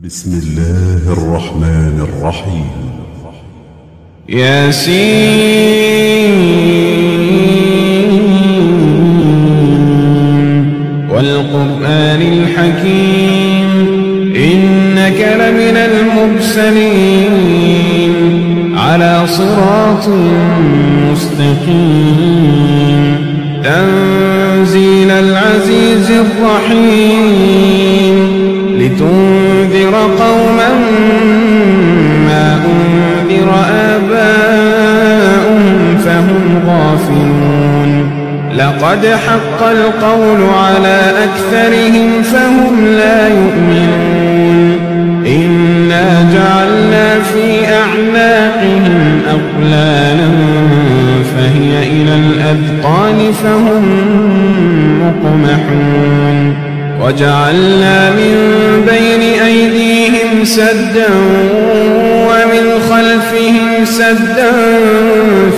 بسم الله الرحمن الرحيم. ياسين والقرآن الحكيم إنك لمن المرسلين على صراط مستقيم تنزيل العزيز الرحيم لتنذر قوما ما أنذر آباؤهم فهم غافلون لقد حق القول على أكثرهم فهم لا يؤمنون إنا جعلنا في أعناقهم أغلالا فهي إلى الأذقان فهم مقمحون وجعلنا من بين أيديهم سدا ومن خلفهم سدا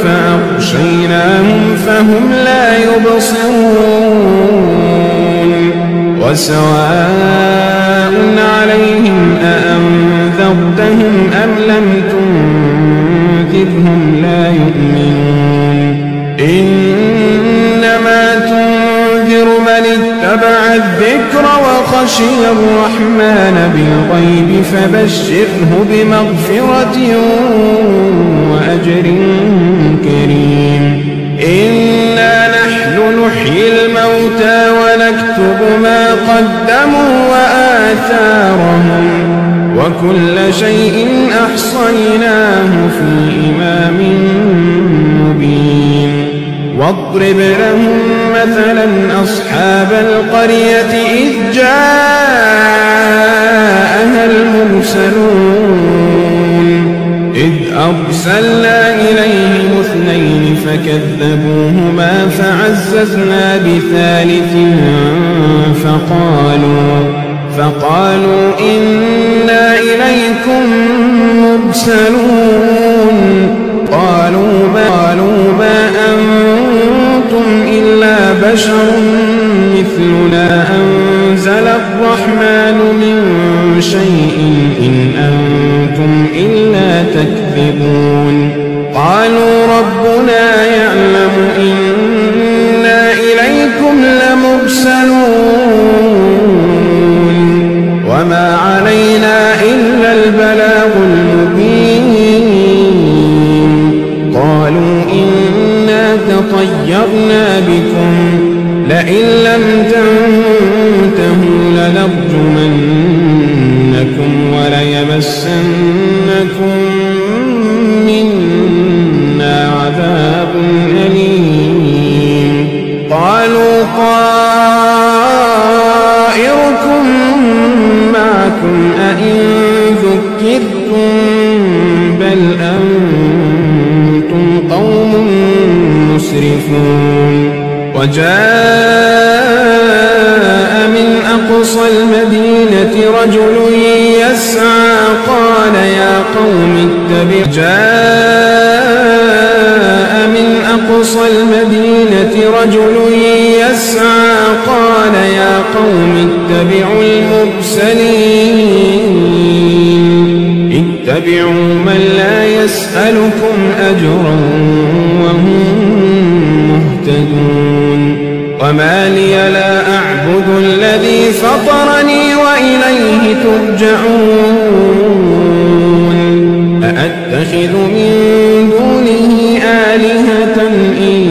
فأغشيناهم فهم لا يبصرون وسواء عليهم أأنذرتهم أم لم تنذرهم لا يؤمنون إنما تنذر من اتبع الذكر وخشي الرحمن بالغيب فبشره بمغفرة وأجر كريم إنا نحن نحيي الموتى ونكتب ما قدموا وآثارهم وكل شيء أحصيناه في إمام مبين واضرب لهم مثلا أصحاب القرية إذ جاءها المرسلون إذ أرسلنا إليهم اثنين فكذبوهما فعززنا بثالث فقالوا إنا إليكم مرسلون قالوا ما أنتم إلا بشر مثلنا أنزل الرحمن من شيء إن أنتم إلا تكذبون قالوا ربنا يعلم إنا إليكم لمرسلون وما علينا إلا البلاغ المبين قالوا إنا تطيرنا بكم لئن لم تنتهوا لنرجمنكم وليمسنكم منا عذاب أليم قالوا طائركم معكم أئن ذكرتم بل أنتم قوم مسرفون وجاء من أقصى المدينة رجل يسعى قال يا قوم اتبعوا المرسلين اتبعوا من لا يسألكم أجرا وهم مهتدون وما لي لا أعبد الذي فطرني وإليه ترجعون أأتخذ من دونه آلهة إن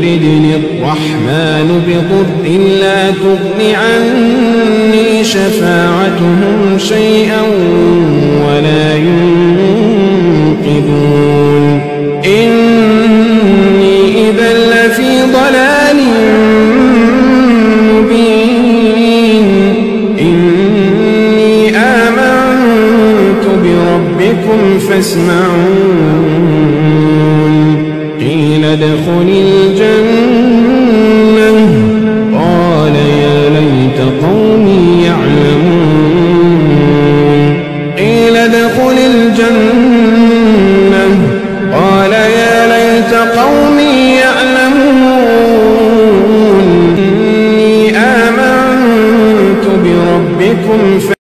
يردني الرحمن بضر لا تغن عني شفاعتهم شيئا ولا ينقذون إني إذا لفي ضلال مبين إني آمنت بربكم فاسمعون